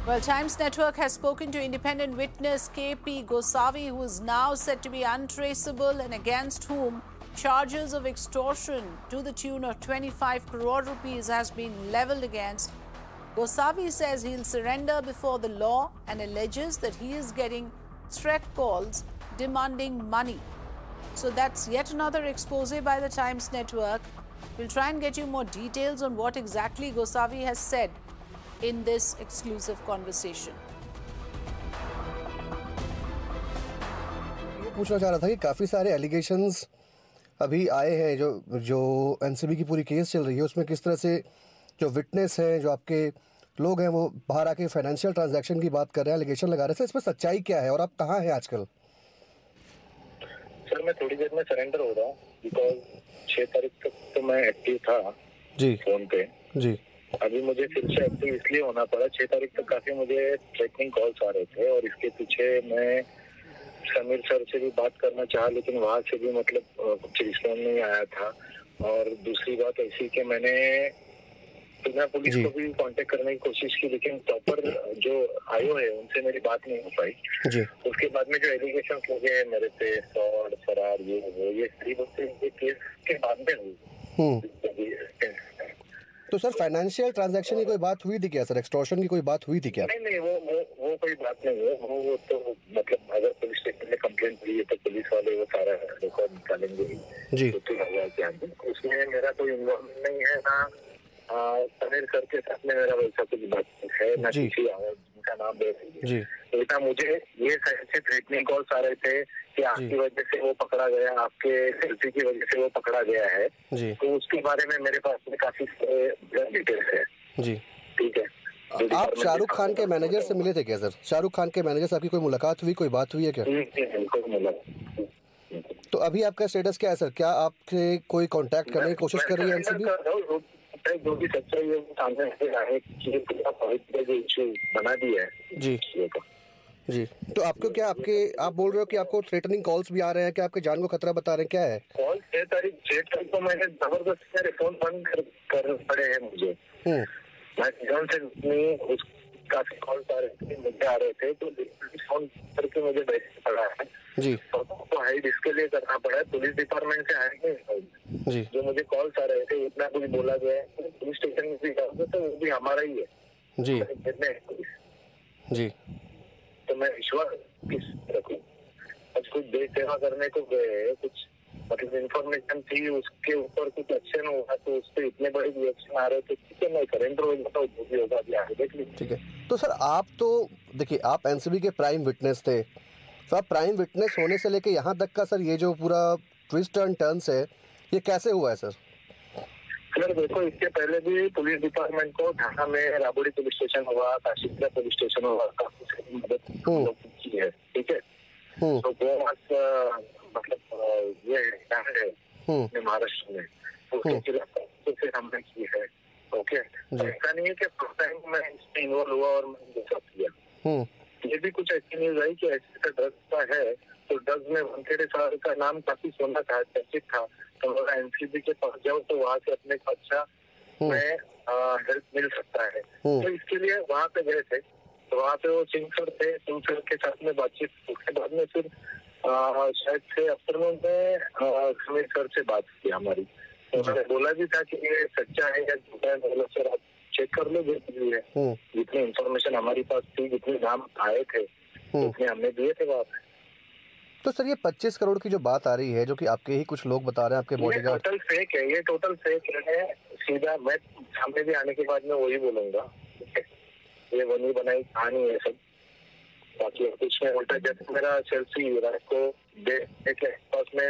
Well, Times Network has spoken to independent witness KP Gosavi, who is now said to be untraceable and against whom charges of extortion to the tune of 25 crore rupees has been leveled against. Gosavi says he'll surrender before the law and alleges that he is getting threat calls demanding money. So that's yet another expose by the Times Network. We'll try and get you more details on what exactly Gosavi has said in this exclusive conversation. ये पूछना चाह रहा था कि काफ़ी सारे allegations अभी आए हैं जो एनसीबी की पूरी केस चल रही है, उसमें किस तरह से जो विटनेस हैं, जो आपके लोग हैं, वो बाहर आके फाइनेंशियल ट्रांजैक्शन की बात कर रहे हैं, एलिगेशन लगा रहे थे। इसमें सच्चाई क्या है और आप कहाँ हैं आजकल? सर, मैं थोड़ी देर में सरेंडर हो रहा हूँ बिकॉज 6 तारीख तक तो मैं एक्टिव था जी फोन पे जी। अभी मुझे फिर से एक्टिव इसलिए होना पड़ा, 6 तारीख तक काफी मुझे थ्रेटनिंग कॉल्स आ रहे थे और इसके पीछे मैं समीर सर से भी बात करना चाहा, लेकिन वहां से भी मतलब कुछ रिस्पॉन्स नहीं आया था। और दूसरी बात ऐसी कि मैंने मैं पुलिस को भी कांटेक्ट करने की कोशिश की, लेकिन प्रॉपर जो आयो है उनसे मेरी बात नहीं हो पाई जी। उसके बाद में जो एलिगेशन लगे मेरे पे फ्रॉड फरार ये केस के बाद में हुई। तो सर फाइनेंशियल ट्रांजैक्शन की कोई बात हुई थी क्या सर? एक्सटॉर्शन की कोई बात हुई थी क्या? नहीं, वो कोई बात नहीं है। वो तो मतलब अगर पुलिस स्टेशन में कंप्लेंट हुई है तो पुलिस वाले वो सारा रिकॉर्ड निकालेंगे जी। उसमें मेरा कोई इन्वॉल्वमेंट नहीं है, ना समीर सर के साथ में मेरा वैसा कुछ बात है, ना किसी जिनका नाम दे जी। बेटा मुझे ये से थ्रेटनिंग कॉल्स आ रहे थे कि आपकी वजह से वो पकड़ा गया, आपके सेल्फी की वजह से वो पकड़ा गया है जी। तो उसके बारे में मेरे पास में काफी डिटेल्स है जी। ठीक है। आप शाहरुख खान के मैनेजर से मिले थे क्या सर? शाहरुख खान के मैनेजर से आपकी कोई मुलाकात हुई, कोई बात हुई है क्या? तो अभी आपका स्टेटस क्या है सर? क्या आपके कोई कांटेक्ट करने की कोशिश कर रही है एनसीबी? जो भी सच्चाई है वो सामने आए कि जो इशू बना दिया है जी जी। तो आपको क्या आप बोल रहे हो कि आपको थ्रेटनिंग कॉल्स भी आ रहे हैं, कि आपके जान को खतरा बता रहे हैं, क्या है? कॉल 6 तारीख को मैंने जबरदस्ती मेरे फोन बंद कर पड़े हैं मुझे। मैं से काफी कॉल्स आ रहे थे, मुझे आ रहे थे, तो फोन करके मुझे बैठ पड़ा है जी। तो हाइड इसके लिए करना पड़ा है। पुलिस डिपार्टमेंट से हाइड नहीं जी। जो मुझे कॉल्स आ रहे थे इतना कुछ बोला गया है, पुलिस स्टेशन में भी जाओगे तो वो भी हमारा ही है जी जी। तो मैं विश्वास किस रखूं? आज कुछ देश सेवा करने को गए, कुछ मतलब इन्फॉर्मेशन थी, उसके ऊपर कुछ एक्शन हुआ तो उस पर इतने बड़े रिएक्शन आ रहे थे। ठीक है, मैं सरेंडर हो जाता हूँ, जो भी होगा अभी आगे देख लीजिए। ठीक है। तो सर आप तो देखिए, आप एनसीबी के प्राइम विटनेस थे, तो आप प्राइम विटनेस होने से लेके यहाँ तक का सर ये जो पूरा ट्विस्ट एंड टर्न्स है, ये कैसे हुआ है सर? सर देखो, इसके पहले भी पुलिस डिपार्टमेंट को ढाका में राबड़ी पुलिस स्टेशन हुआ, काशीपुरा पुलिस स्टेशन हुआ, काफी मदद की है। ठीक है, तो वो मतलब ये है महाराष्ट्र में, उसके खिलाफ फिर हमने की है। ओके, ऐसा नहीं है कि फर्स्ट टाइम मैं इसमें इन्वॉल्व हुआ और मैंने साथ किया। ये भी कुछ ऐसी न्यूज आई कि ऐसे ड्रग्स का है, तो ड्रग्स में वंकेड़े साहब का नाम काफी सुना था, चर्चित था, तो अगर एनसीबी के पास जाओ तो वहाँ से अपने अच्छा में हेल्प मिल सकता है। तो इसके लिए वहाँ पे गए थे, तो वहाँ पे वो सिंह सर थे, सिंह सर के साथ में बातचीत, उसके बाद में फिर शायद से आफ्टरनून में समीर सर से बात की हमारी, तो मैंने बोला भी था कि ये सच्चा है या झूठा है, मतलब सर आप चेक कर लो, जो है जितनी इन्फॉर्मेशन हमारी पास थी, जितने नाम आए थे उतने हमने दिए थे वहाँ पे। तो सर ये 25 करोड़ की जो बात आ रही है, जो कि आपके ही कुछ लोग बता रहे हैं, आपके बॉडीगार्ड, टोटल फेक है, ये टोटल फेक है। सीधा मैं सामने भी आने के बाद में वही बोलूंगा, ये बनी बनाई कहानी है सब। बाकी कुछ में उल्टा, जब मेरा सेल्फी रात को देखने के आसपास में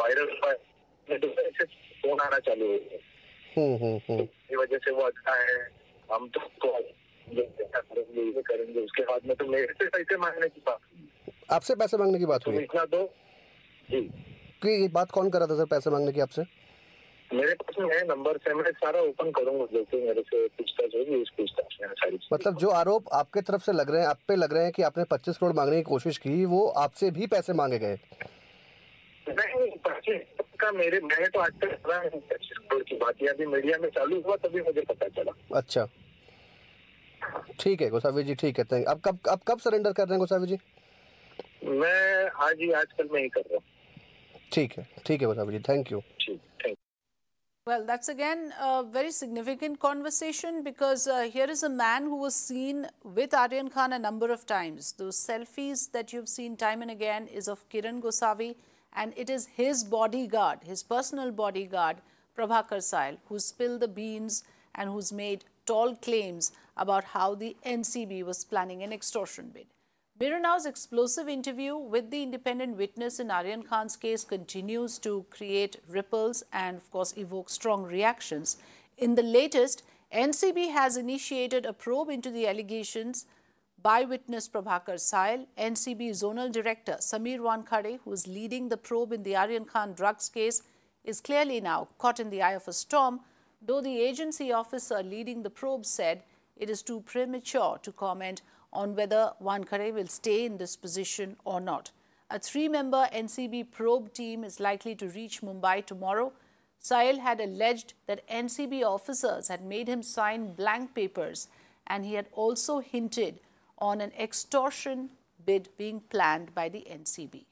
वायरल हुआ, फोन आना चालू हो गया, इस वजह से वो अच्छा है, हम तो करेंगे। उसके बाद में तो मेरे से पैसे मांगने की बात, आपसे पैसे मांगने की बात हुई? इतना दो जी। कि ये बात कौन कर रहा था सर, पैसे मांगने की आपसे? मेरे पास में है नंबर से, मैं सारा ओपन करूंगा, जैसे मेरे से पूछताछ होगी उस पूछताछ में सारी। मतलब जो आरोप आपके तरफ से लग रहे हैं, आप पे लग रहे हैं कि आपने 25 करोड़ मांगने की कोशिश की, वो आपसे भी पैसे मांगे गए? नहीं, 25 का मैंने तो आज तक 25 करोड़ की बात, अभी मीडिया में चालू हुआ तभी मुझे पता चला। अच्छा, ठीक है गोसावी जी, ठीक है, थैंक। अब कब सरेंडर कर रहे हैं गोसावी जी? मैं आजकल में ही कर रहा हूँ। ठीक है गोसावी जी, थैंक यू। ठीक, thank. Well, that's again a very significant conversation because here is a man who was seen with Aryan Khan a number of times. Those selfies that you've seen time and again is of Kiran Gosavi, and it is his bodyguard, his personal bodyguard, Prabhakar Sahil, who spilled the beans and who's made tall claims about how the NCB was planning an extortion bid. Mirror Now's explosive interview with the independent witness in Aryan Khan's case continues to create ripples and, of course, evoke strong reactions. In the latest, NCB has initiated a probe into the allegations by witness Prabhakar Sahil. NCB Zonal Director Sameer Wankhede, who is leading the probe in the Aryan Khan drugs case, is clearly now caught in the eye of a storm, though the agency officer leading the probe said it is too premature to comment on whether Wankhede will stay in this position or not. A 3-member NCB probe team is likely to reach Mumbai tomorrow. Sahil had alleged that NCB officers had made him sign blank papers, and he had also hinted on an extortion bid being planned by the NCB.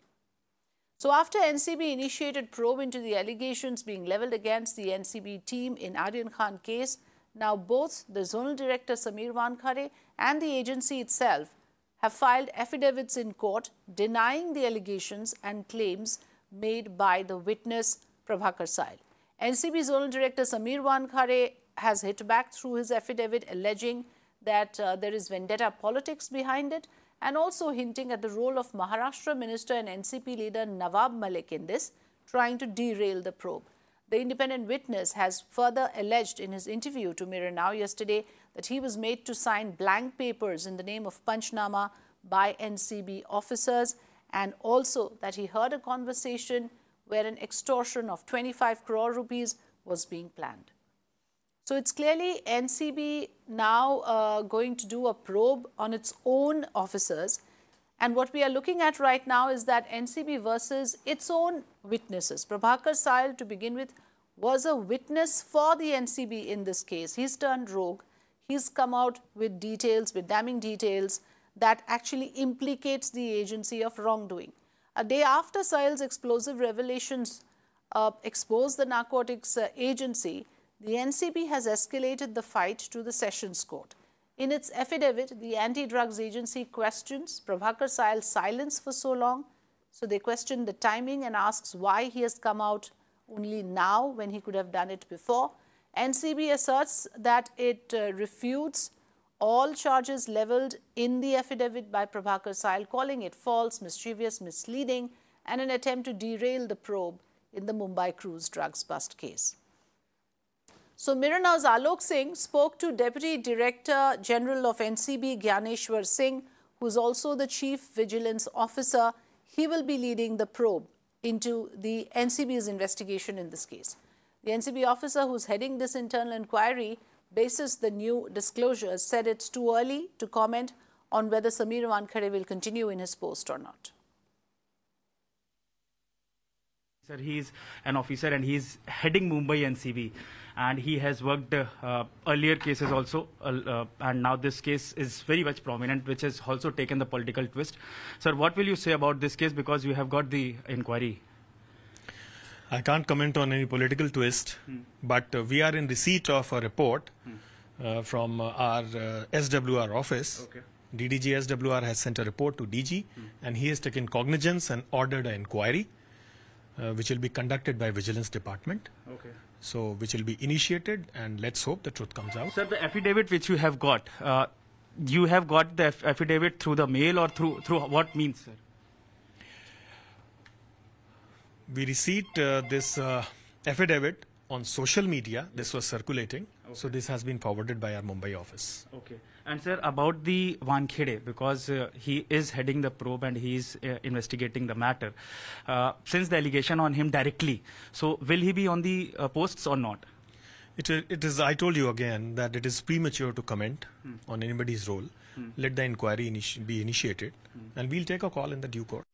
So after NCB initiated probe into the allegations being levelled against the NCB team in Aryan Khan case, now both the Zonal Director Sameer Wankhede and the agency itself have filed affidavits in court denying the allegations and claims made by the witness Prabhakar Sahil. NCB Zonal Director Sameer Wankhede has hit back through his affidavit alleging that there is vendetta politics behind it, and also hinting at the role of Maharashtra Minister and NCP leader Nawab Malik in this, trying to derail the probe. The independent witness has further alleged in his interview to Mirror Now yesterday that he was made to sign blank papers in the name of Panchnama by NCB officers, and also that he heard a conversation where an extortion of 25 crore rupees was being planned. So it's clearly NCB now going to do a probe on its own officers. And what we are looking at right now is that NCB versus its own witnesses. Prabhakar Sahil, to begin with, was a witness for the NCB in this case. He's turned rogue. He's come out with details, with damning details that actually implicates the agency of wrongdoing. A day after Sahil's explosive revelations exposed the narcotics agency, the NCB has escalated the fight to the Sessions Court. In its affidavit, the anti-drugs agency questions Prabhakar Sahil's silence for so long. So they question the timing and asks why he has come out only now when he could have done it before. NCB asserts that it refutes all charges levelled in the affidavit by Prabhakar Sahil, calling it false, mischievous, misleading, and an attempt to derail the probe in the Mumbai cruise drugs bust case. So Mirror Now's Alok Singh spoke to Deputy Director General of NCB Gyaneshwar Singh, who is also the Chief Vigilance Officer. He will be leading the probe into the NCB's investigation in this case. The NCB officer who's heading this internal inquiry, basis the new disclosures, said it's too early to comment on whether Sameer Wankhede will continue in his post or not. Sir, he's an officer and he's heading Mumbai NCB, and he has worked earlier cases also, and now this case is very much prominent, which has also taken the political twist. Sir, what will you say about this case, because you have got the inquiry? I can't comment on any political twist, but we are in receipt of a report from our SWR office. Okay. DDG SWR has sent a report to DG, and he has taken cognizance and ordered an inquiry, which will be conducted by Vigilance Department. Okay. So, which will be initiated, and let's hope the truth comes out. Sir, the affidavit which you have got the affidavit through the mail or through what means, sir? We received this affidavit on social media. This was circulating. Okay. So this has been forwarded by our Mumbai office. Okay. And sir, about the Wankhede, because he is heading the probe and he is investigating the matter, since the allegation on him directly, so will he be on the posts or not? It is. I told you again that it is premature to comment on anybody's role. Let the inquiry be initiated, and we'll take a call in the due course.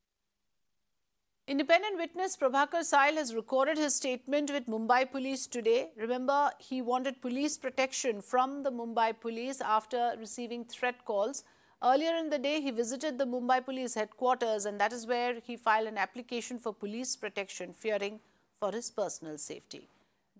Independent witness Prabhakar Sahil has recorded his statement with Mumbai police today. Remember, he wanted police protection from the Mumbai police after receiving threat calls. Earlier in the day, he visited the Mumbai police headquarters, and that is where he filed an application for police protection, fearing for his personal safety.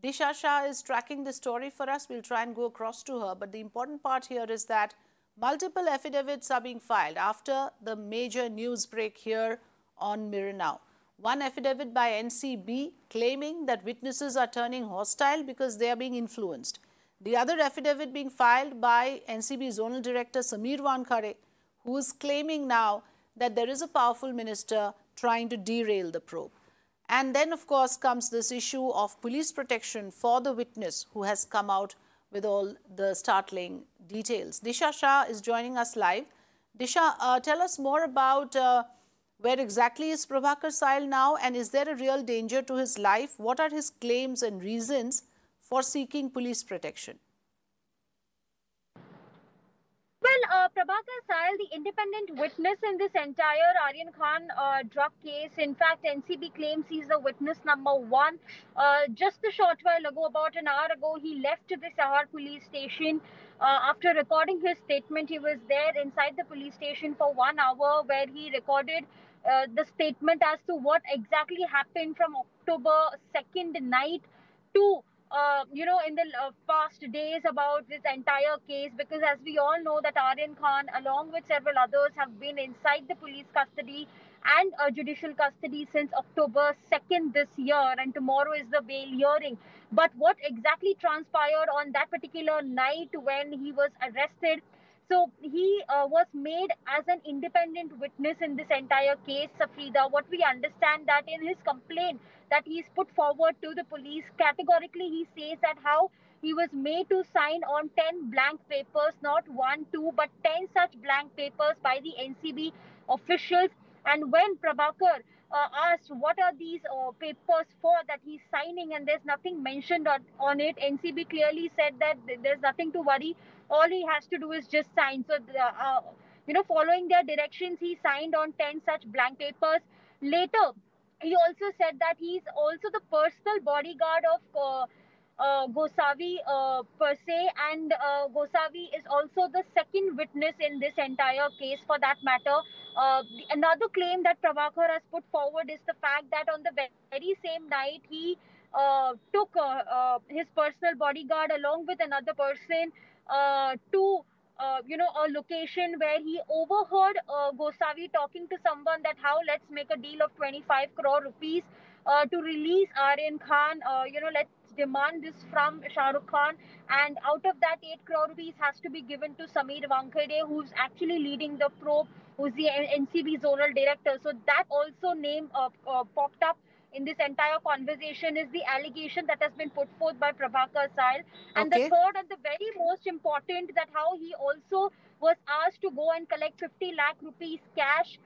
Disha Shah is tracking the story for us. We'll try and go across to her. But the important part here is that multiple affidavits are being filed after the major news break here on Mirror Now. One affidavit by NCB claiming that witnesses are turning hostile because they are being influenced. The other affidavit being filed by NCB Zonal Director Sameer Wankhare, who is claiming now that there is a powerful minister trying to derail the probe. And then, of course, comes this issue of police protection for the witness who has come out with all the startling details. Disha Shah is joining us live. Disha, tell us more about where exactly is Prabhakar Sahil now, and is there a real danger to his life? What are his claims and reasons for seeking police protection? Well, Prabhakar Sahil, the independent witness in this entire Aryan Khan drug case. In fact, NCB claims he's the witness number one. Just a short while ago, about an hour ago, he left the Sahar police station. After recording his statement, he was there inside the police station for 1 hour, where he recorded the statement as to what exactly happened from October 2nd night to in the past days about this entire case, because as we all know that Aryan Khan, along with several others, have been inside the police custody and judicial custody since October 2nd this year, and tomorrow is the bail hearing. But what exactly transpired on that particular night when he was arrested? So he was made as an independent witness in this entire case, Safrida. What we understand that in his complaint that he's put forward to the police, categorically he says that how he was made to sign on 10 blank papers, not 1, 2, but 10 such blank papers by the NCB officials. And when Prabhakar asked what are these papers for that he's signing, and there's nothing mentioned on it, NCB clearly said that there's nothing to worry. All he has to do is just sign. So, following their directions, he signed on 10 such blank papers. Later, he also said that he's also the personal bodyguard of Gosavi per se, and Gosavi is also the second witness in this entire case for that matter. Another claim that Prabhakar has put forward is the fact that on the very same night he took his personal bodyguard along with another person to a location where he overheard Gosavi talking to someone that how let's make a deal of 25 crore rupees to release Aryan Khan, let's demand this from Shah Rukh Khan, and out of that 8 crore rupees has to be given to Sameer Wankhare, who's actually leading the probe, who's the NCB zonal director. So that also name popped up in this entire conversation, is the allegation that has been put forth by Prabhakar Sahil. And the third and the very most important, that how he also was asked to go and collect 50 lakh rupees cash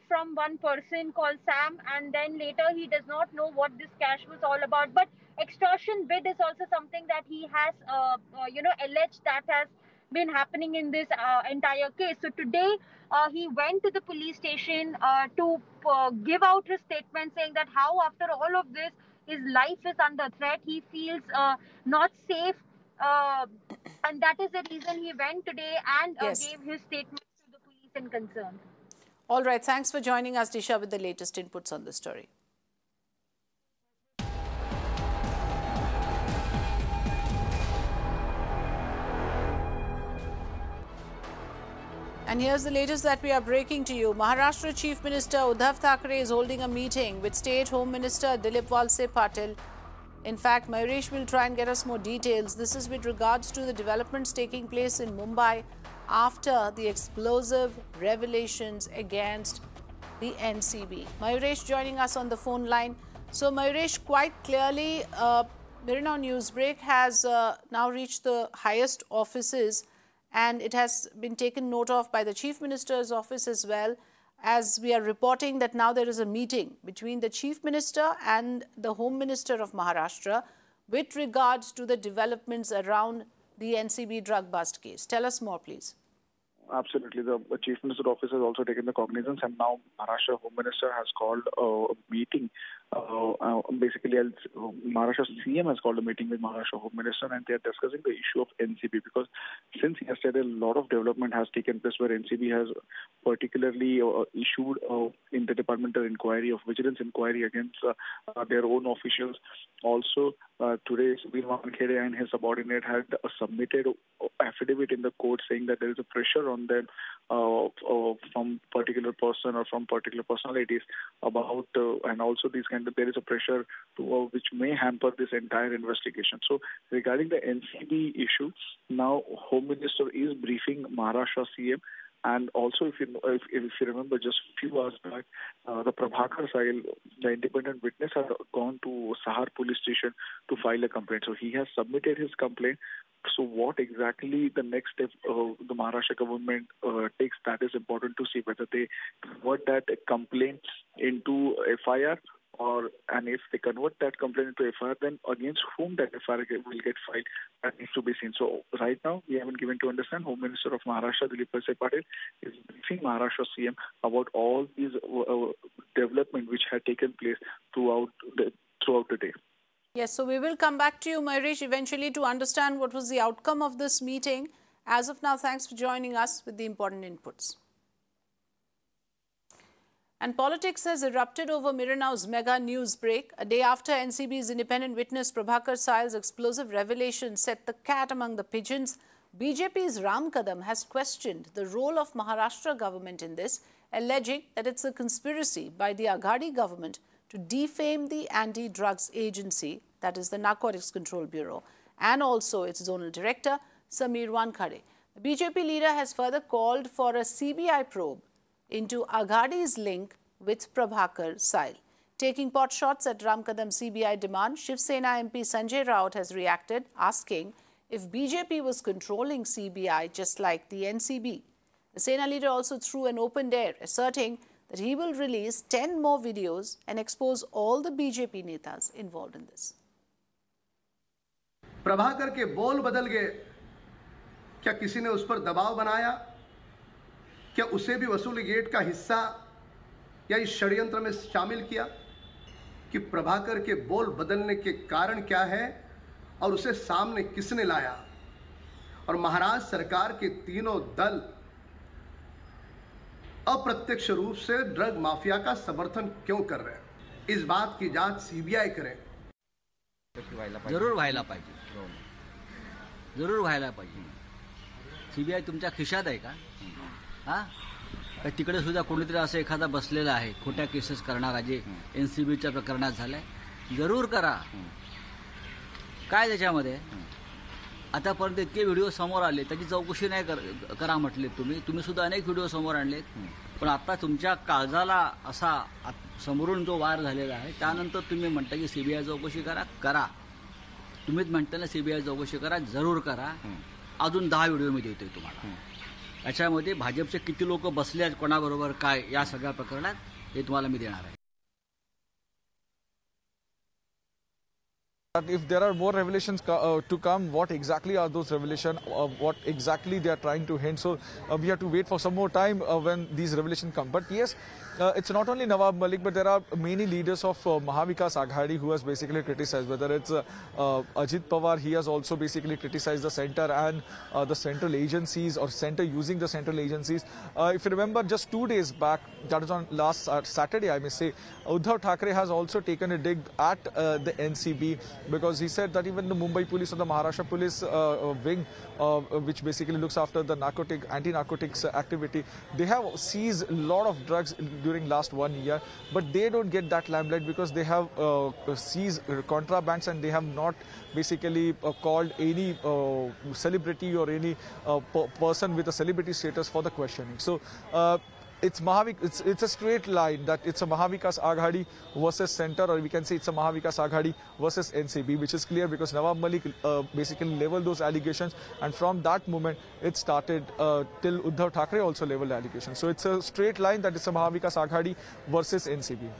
from one person called Sam, and then later he does not know what this cash was all about. But extortion bid is also something that he has, alleged that has been happening in this entire case. So today he went to the police station to give out his statement, saying that how after all of this his life is under threat, he feels not safe, and that is the reason he went today and gave his statement to the police in concern. All right, thanks for joining us, Disha, with the latest inputs on the story. And here's the latest that we are breaking to you. Maharashtra Chief Minister Uddhav Thackeray is holding a meeting with State Home Minister Dilip Walse Patil. In fact, Mayuresh will try and get us more details. This is with regards to the developments taking place in Mumbai after the explosive revelations against the NCB. Mayuresh joining us on the phone line. So Mayuresh, quite clearly, Mirror Now Newsbreak has now reached the highest offices, and it has been taken note of by the Chief Minister's office as well, as we are reporting that now there is a meeting between the Chief Minister and the Home Minister of Maharashtra with regards to the developments around the NCB drug bust case. Tell us more, please. Absolutely. The Chief Minister's office has also taken the cognizance, and now Maharashtra Home Minister has called a meeting. Maharashtra CM has called a meeting with Maharashtra Home Minister, and they are discussing the issue of NCB, because since yesterday a lot of development has taken place where NCB has particularly issued in the departmental inquiry of vigilance inquiry against their own officials. Also, today Subir Wankhede and his subordinate had submitted affidavit in the court saying that there is a pressure on them from particular person or from particular personalities about and also there is a pressure to which may hamper this entire investigation. So regarding the NCB issue, now Home Minister is briefing Maharashtra CM. And also, if you remember, just a few hours back, the Prabhakar Sahil, the independent witness, had gone to Sahar police station to file a complaint. So he has submitted his complaint. So what exactly the next step the Maharashtra government takes, that is important to see, whether they convert that complaint into FIR, and if they convert that complaint into FIR, then against whom that FIR will get filed, that needs to be seen. So right now, we haven't given to understand. Home Minister of Maharashtra, Dilip Valsay Patil, is briefing Maharashtra CM about all these development which had taken place throughout the day. Yes, so we will come back to you, Mayuresh, eventually to understand what was the outcome of this meeting. As of now, thanks for joining us with the important inputs. And politics has erupted over Miranow's mega news break. A day after NCB's independent witness Prabhakar Sail's explosive revelation set the cat among the pigeons, BJP's Ram Kadam has questioned the role of Maharashtra government in this, alleging that it's a conspiracy by the Aghadi government to defame the anti-drugs agency, that is the Narcotics Control Bureau, and also its zonal director, Subir Wankhede. The BJP leader has further called for a CBI probe into Aghadi's link with Prabhakar Sail. Taking pot shots at Ram Kadam's CBI demand, Shiv Sena MP Sanjay Raut has reacted, asking if BJP was controlling CBI just like the NCB. The Sena leader also threw an open dare, asserting that he will release 10 more videos and expose all the BJP netas involved in this. Prabhakar के बोल बदल गए, क्या किसी ने उस पर दबाव बनाया? क्या उसे भी वसूली गेट का हिस्सा या इस षड्यंत्र में शामिल किया? कि प्रभाकर के बोल बदलने के कारण क्या है और उसे सामने किसने लाया? और महाराष्ट्र सरकार के तीनों दल अप्रत्यक्ष रूप से ड्रग माफिया का समर्थन क्यों कर रहे हैं? इस बात की जांच सीबीआई करे. जरूर व्हायला पाहिजे. जरूर व्हायला पाहिजे. सीबीआय तुमच्या खिशात आहे का? तिकडे सुद्धा कोणीतरी असं एखादा बसलेला आहे खोट्या केसेस करणारा, जे एनसीबीच्या प्रकरणात झालाय. जरूर करा. काय त्याच्यामध्ये आतापर्यंत इतके व्हिडिओ समोर आले, त्याची चौकशी नाही करा म्हटले तुम्ही सुद्धा अनेक व्हिडिओ समोर आणलेत. पण आता तुमच्या काळजाला असा समोरून जो वार झालेला आहे, त्यानंतर तुम्ही म्हणता की सीबीआय चौकशी करा. तुम्हीच म्हणता ना सीबीआय चौकशी करा. जरूर करा. अजून 10 व्हिडिओ मी देतोय तुम्हाला. याच्यामध्ये भाजपचे किती लोक बसले आहेत, कोणाबरोबर काय, या सगळ्या प्रकरणात हे तुम्हाला मी देणार आहे. If there are more revelations to come, what exactly are those revelations? What exactly they are trying to hint? So we have to wait for some more time when these revelations come. But yes, it's not only Nawab Malik, but there are many leaders of Mahavikas Aghadi who has basically criticized. Whether it's Ajit Pawar, he has also basically criticized the center and the central agencies, or center using the central agencies. If you remember, just 2 days back, that was on last Saturday, I may say, Uddhav Thackeray has also taken a dig at the NCB, because he said that even the Mumbai police or the Maharashtra police wing, which basically looks after the anti-narcotics activity, they have seized a lot of drugs during last 1 year, but they don't get that limelight because they have seized contrabands, and they have not basically called any celebrity or any person with a celebrity status for the questioning. So it's a straight line that it's a Mahavikas Aghadi versus center, or we can say it's a Mahavikas Aghadi versus NCB, which is clear because Nawab Malik basically leveled those allegations, and from that moment it started till Uddhav Thackeray also leveled allegations. So it's a straight line that it's a Mahavikas Aghadi versus NCB.